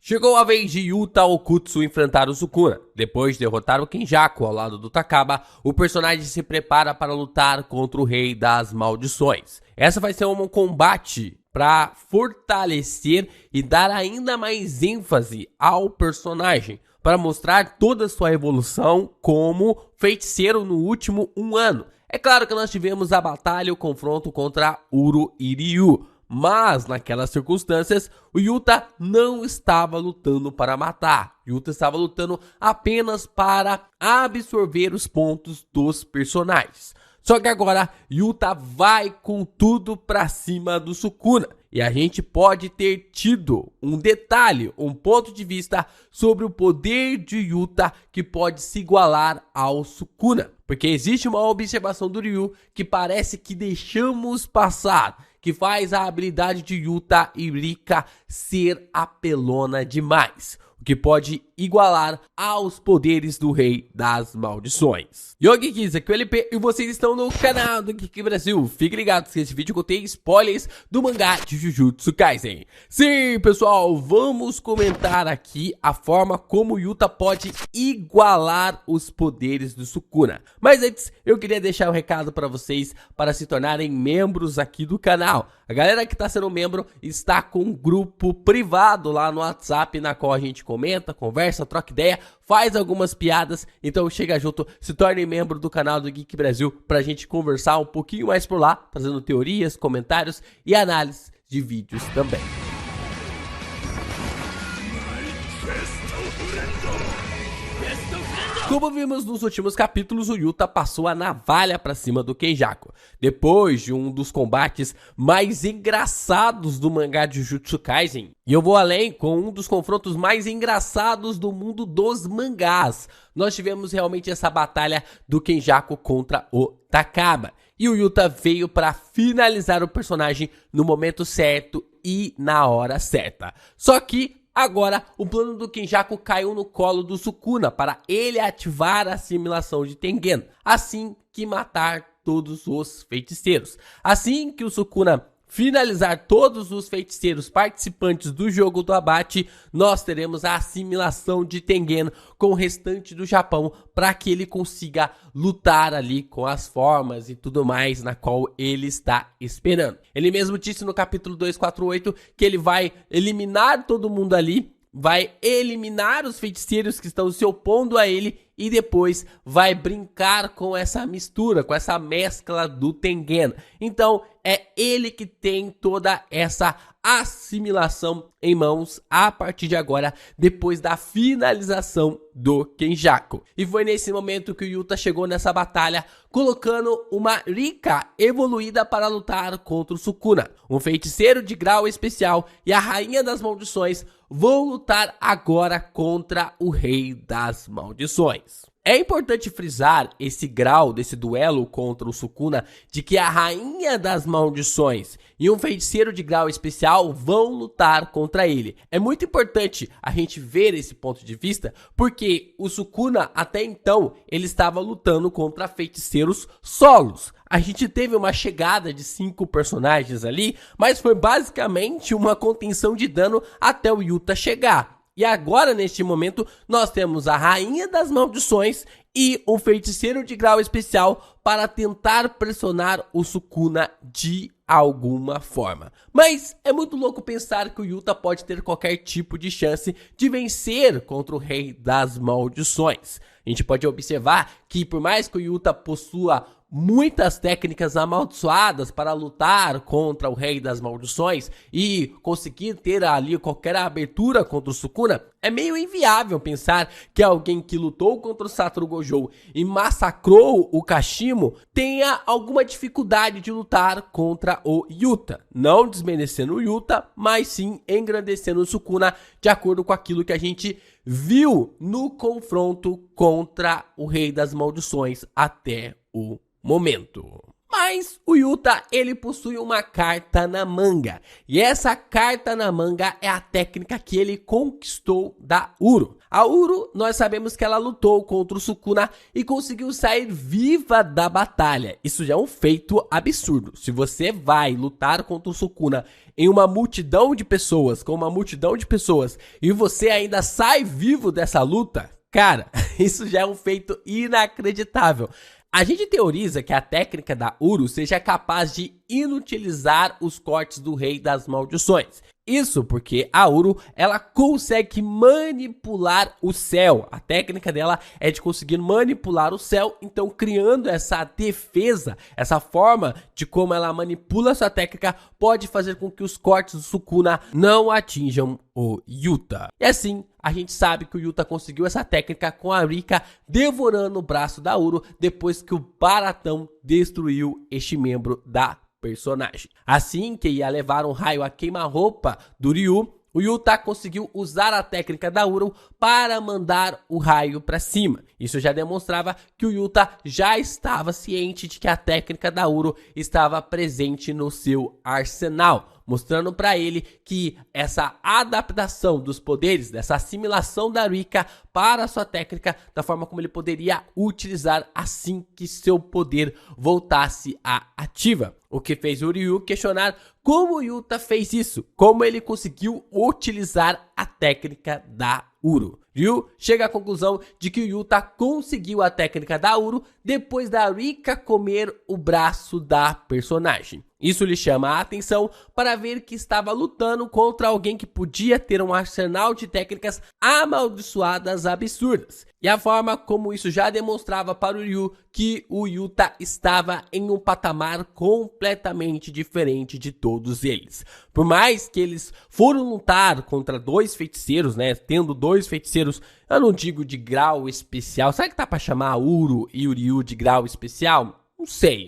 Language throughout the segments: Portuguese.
Chegou a vez de Yuta Okkotsu enfrentar o Sukuna. Depois de derrotar o Kenjaku ao lado do Takaba, o personagem se prepara para lutar contra o Rei das Maldições. Essa vai ser um combate para fortalecer e dar ainda mais ênfase ao personagem, para mostrar toda a sua evolução como feiticeiro no último 1 ano. É claro que nós tivemos a batalha, o confronto contra Uro e Ryu, mas naquelas circunstâncias o Yuta não estava lutando para matar. Yuta estava lutando apenas para absorver os pontos dos personagens. Só que agora Yuta vai com tudo pra cima do Sukuna. E a gente pode ter tido um detalhe, um ponto de vista sobre o poder de Yuta que pode se igualar ao Sukuna. Porque existe uma observação do Ryu que parece que deixamos passar, que faz a habilidade de Yuta e Rika ser apelona demais, o que pode igualar aos poderes do Rei das Maldições. Yogi aqui é o LP e vocês estão no canal do Geek Brasil. Fiquem ligados que esse vídeo contém spoilers do mangá de Jujutsu Kaisen. Sim, pessoal, vamos comentar aqui a forma como Yuta pode igualar os poderes do Sukuna. Mas antes, eu queria deixar um recado para vocês para se tornarem membros aqui do canal. A galera que está sendo membro está com um grupo privado lá no WhatsApp, na qual a gente comenta, conversa, troca ideia, faz algumas piadas. Então chega junto, se torne membro do canal do Geek Brasil pra gente conversar um pouquinho mais por lá, trazendo teorias, comentários e análises de vídeos também. Como vimos nos últimos capítulos, o Yuta passou a navalha pra cima do Kenjaku. Depois de um dos combates mais engraçados do mangá de Jujutsu Kaisen. E eu vou além, com um dos confrontos mais engraçados do mundo dos mangás. Nós tivemos realmente essa batalha do Kenjaku contra o Takaba. E o Yuta veio para finalizar o personagem no momento certo e na hora certa. Só que agora, o plano do Kenjaku caiu no colo do Sukuna para ele ativar a assimilação de Tengen, assim que matar todos os feiticeiros. Assim que o Sukuna finalizar todos os feiticeiros participantes do jogo do abate, nós teremos a assimilação de Tengen com o restante do Japão para que ele consiga lutar ali com as formas e tudo mais na qual ele está esperando. Ele mesmo disse no capítulo 248 que ele vai eliminar todo mundo ali, vai eliminar os feiticeiros que estão se opondo a ele e depois vai brincar com essa mistura, com essa mescla do Tengen. Então é ele que tem toda essa assimilação em mãos a partir de agora, depois da finalização do Kenjaku. E foi nesse momento que o Yuta chegou nessa batalha, colocando uma Rika evoluída para lutar contra o Sukuna. Um feiticeiro de grau especial e a Rainha das Maldições vão lutar agora contra o Rei das Maldições. É importante frisar esse grau desse duelo contra o Sukuna de que a Rainha das Maldições e um feiticeiro de grau especial vão lutar contra ele. É muito importante a gente ver esse ponto de vista porque o Sukuna até então ele estava lutando contra feiticeiros solos. A gente teve uma chegada de 5 personagens ali, mas foi basicamente uma contenção de dano até o Yuta chegar. E agora, neste momento, nós temos a Rainha das Maldições e um feiticeiro de grau especial para tentar pressionar o Sukuna de alguma forma. Mas é muito louco pensar que o Yuta pode ter qualquer tipo de chance de vencer contra o Rei das Maldições. A gente pode observar que por mais que o Yuta possua muitas técnicas amaldiçoadas para lutar contra o Rei das Maldições e conseguir ter ali qualquer abertura contra o Sukuna, é meio inviável pensar que alguém que lutou contra o Satoru Gojo e massacrou o Kashimo tenha alguma dificuldade de lutar contra o Yuta. Não desmerecendo o Yuta, mas sim engrandecendo o Sukuna, de acordo com aquilo que a gente viu no confronto contra o Rei das Maldições até o momento. Mas o Yuta, ele possui uma carta na manga. E essa carta na manga é a técnica que ele conquistou da Uro. A Uro, nós sabemos que ela lutou contra o Sukuna e conseguiu sair viva da batalha. Isso já é um feito absurdo. Se você vai lutar contra o Sukuna em uma multidão de pessoas, e você ainda sai vivo dessa luta, cara, isso já é um feito inacreditável. A gente teoriza que a técnica da Uro seja capaz de inutilizar os cortes do Rei das Maldições. Isso porque a Uro, ela consegue manipular o céu. A técnica dela é de conseguir manipular o céu, então criando essa defesa, essa forma de como ela manipula sua técnica, pode fazer com que os cortes do Sukuna não atinjam o Yuta. E assim, a gente sabe que o Yuta conseguiu essa técnica com a Rika devorando o braço da Uro depois que o Baratão destruiu este membro da personagem. Assim que ia levar um raio a queima-roupa do Ryu, o Yuta conseguiu usar a técnica da Uro para mandar o raio para cima. Isso já demonstrava que o Yuta já estava ciente de que a técnica da Uro estava presente no seu arsenal, mostrando para ele que essa adaptação dos poderes, dessa assimilação da Rika para a sua técnica, da forma como ele poderia utilizar assim que seu poder voltasse à ativa. O que fez o Ryu questionar como o Yuta fez isso, como ele conseguiu utilizar a técnica da Uro. Ryu chega à conclusão de que o Yuta conseguiu a técnica da Uro depois da Rika comer o braço da personagem. Isso lhe chama a atenção para ver que estava lutando contra alguém que podia ter um arsenal de técnicas amaldiçoadas absurdas. E a forma como isso já demonstrava para o Ryu que o Yuta estava em um patamar completamente diferente de todos eles. Por mais que eles foram lutar contra dois feiticeiros, né, tendo dois feiticeiros, eu não digo de grau especial, será que dá para chamar a Uro e o Ryu de grau especial?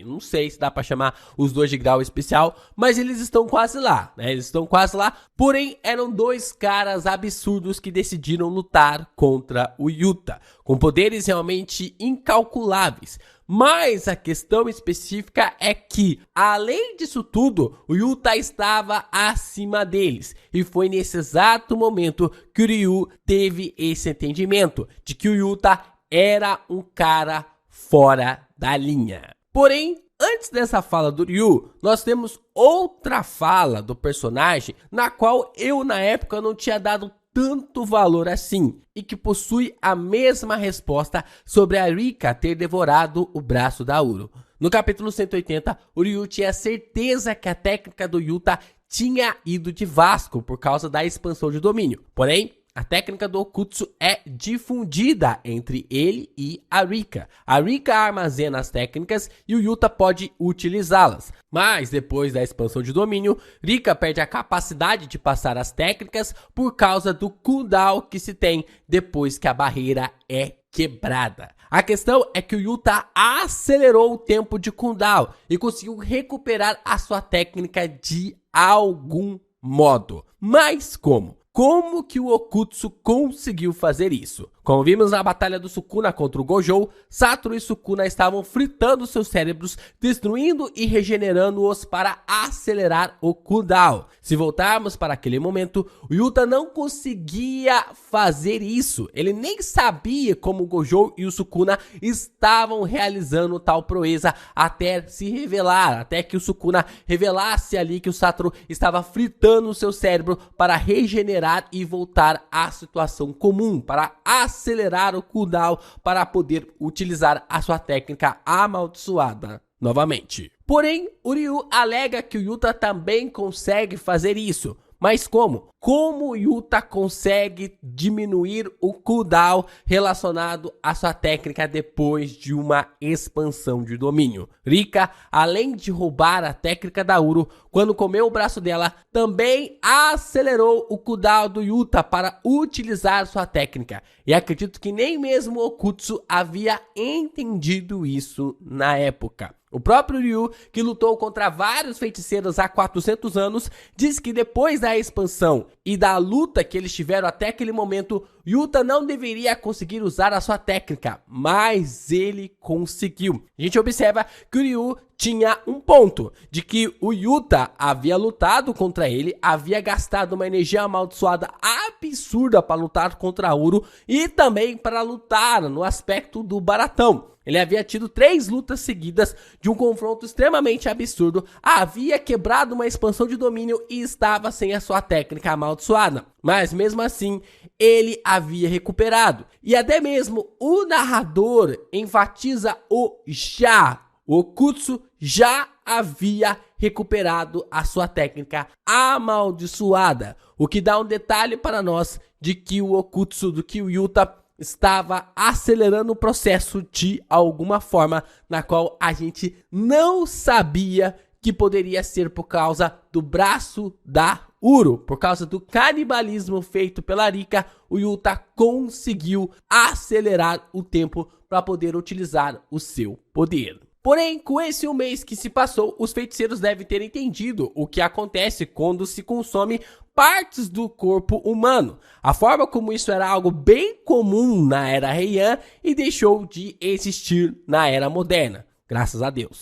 Não sei se dá pra chamar os dois de grau especial, mas eles estão quase lá, né? Eles estão quase lá, porém eram dois caras absurdos que decidiram lutar contra o Yuta, com poderes realmente incalculáveis. Mas a questão específica é que, além disso tudo, o Yuta estava acima deles. E foi nesse exato momento que o Ryu teve esse entendimento, de que o Yuta era um cara fora da linha. Porém, antes dessa fala do Ryu, nós temos outra fala do personagem na qual eu na época não tinha dado tanto valor assim e que possui a mesma resposta sobre a Rika ter devorado o braço da Uro. No capítulo 180, o Ryu tinha certeza que a técnica do Yuta tinha ido de Vasco por causa da expansão de domínio. Porém, a técnica do Okutsu é difundida entre ele e a Rika. A Rika armazena as técnicas e o Yuta pode utilizá-las. Mas depois da expansão de domínio, Rika perde a capacidade de passar as técnicas por causa do cooldown que se tem depois que a barreira é quebrada. A questão é que o Yuta acelerou o tempo de cooldown e conseguiu recuperar a sua técnica de algum modo. Mas como? Como que o Okutsu conseguiu fazer isso? Como vimos na batalha do Sukuna contra o Gojo, Satoru e Sukuna estavam fritando seus cérebros, destruindo e regenerando-os para acelerar o cooldown. Se voltarmos para aquele momento, o Yuta não conseguia fazer isso. Ele nem sabia como o Gojo e o Sukuna estavam realizando tal proeza até se revelar, até que o Sukuna revelasse ali que o Satoru estava fritando o seu cérebro para regenerar e voltar à situação comum, para acelerar o cooldown para poder utilizar a sua técnica amaldiçoada novamente. Porém, o Ryu alega que o Yuta também consegue fazer isso. Mas como? Como o Yuta consegue diminuir o cooldown relacionado à sua técnica depois de uma expansão de domínio? Rika, além de roubar a técnica da Uro, quando comeu o braço dela, também acelerou o cooldown do Yuta para utilizar sua técnica. E acredito que nem mesmo o Okutsu havia entendido isso na época. O próprio Ryu, que lutou contra vários feiticeiros há 400 anos, diz que depois da expansão e da luta que eles tiveram até aquele momento, Yuta não deveria conseguir usar a sua técnica, mas ele conseguiu. A gente observa que o Ryu tinha um ponto de que o Yuta havia lutado contra ele, havia gastado uma energia amaldiçoada absurda para lutar contra Uro e também para lutar no aspecto do Baratão. Ele havia tido 3 lutas seguidas de um confronto extremamente absurdo, havia quebrado uma expansão de domínio e estava sem a sua técnica amaldiçoada. Mas mesmo assim, ele havia recuperado. E até mesmo o narrador enfatiza o já. O Okutsu já havia recuperado a sua técnica amaldiçoada. O que dá um detalhe para nós de que o Okutsu, do que o Yuta estava acelerando o processo de alguma forma, na qual a gente não sabia que poderia ser por causa do braço da Uro. Por causa do canibalismo feito pela Rika, o Yuta conseguiu acelerar o tempo para poder utilizar o seu poder. Porém, com esse um mês que se passou, os feiticeiros devem ter entendido o que acontece quando se consome partes do corpo humano. A forma como isso era algo bem comum na Era Heian e deixou de existir na Era Moderna. Graças a Deus.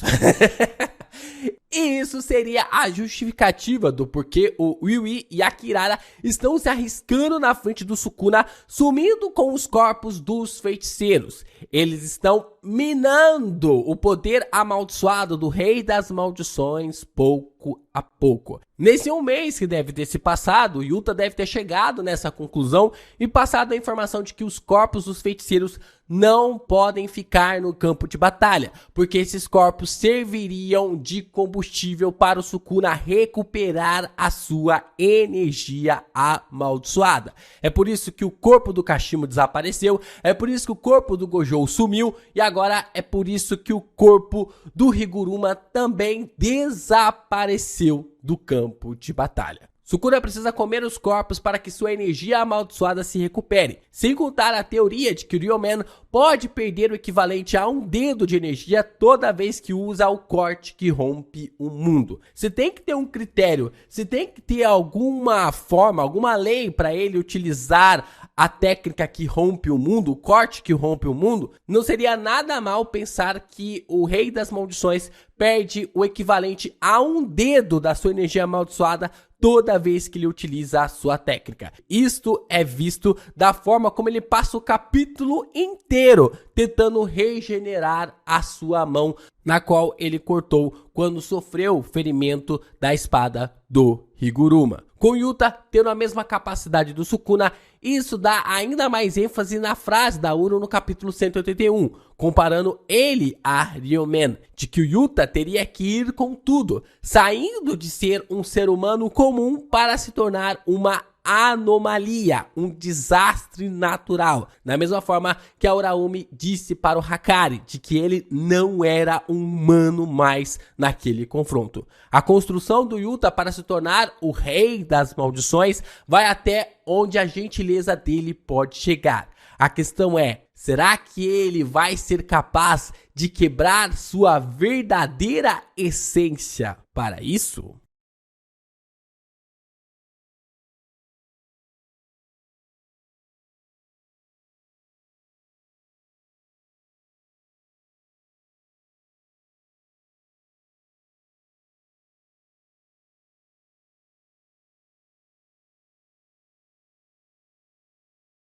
E isso seria a justificativa do porquê o Yui e a Kirara estão se arriscando na frente do Sukuna, sumindo com os corpos dos feiticeiros. Eles estão minando o poder amaldiçoado do Rei das Maldições pouco a pouco. Nesse um mês que deve ter se passado, Yuta deve ter chegado nessa conclusão e passado a informação de que os corpos dos feiticeiros não podem ficar no campo de batalha, porque esses corpos serviriam de combustível para o Sukuna recuperar a sua energia amaldiçoada. É por isso que o corpo do Kashimo desapareceu, é por isso que o corpo do Gojo sumiu e agora é por isso que o corpo do Higuruma também desapareceu do campo de batalha. Sukuna precisa comer os corpos para que sua energia amaldiçoada se recupere, sem contar a teoria de que o Ryomen pode perder o equivalente a um dedo de energia toda vez que usa o corte que rompe o mundo. Você tem que ter um critério, você tem que ter alguma forma, alguma lei para ele utilizar a técnica que rompe o mundo, o corte que rompe o mundo. Não seria nada mal pensar que o Rei das Maldições perde o equivalente a um dedo da sua energia amaldiçoada toda vez que ele utiliza a sua técnica. Isto é visto da forma como ele passa o capítulo inteiro tentando regenerar a sua mão, na qual ele cortou quando sofreu o ferimento da espada do Higuruma. Com Yuta tendo a mesma capacidade do Sukuna, isso dá ainda mais ênfase na frase da Uro no capítulo 181, comparando ele a Ryomen, de que o Yuta teria que ir com tudo, saindo de ser um ser humano comum para se tornar uma anomalia, um desastre natural. Da mesma forma que a Uraumi disse para o Hakari, de que ele não era um humano mais naquele confronto. A construção do Yuta para se tornar o Rei das Maldições vai até onde a gentileza dele pode chegar. A questão é, será que ele vai ser capaz de quebrar sua verdadeira essência para isso?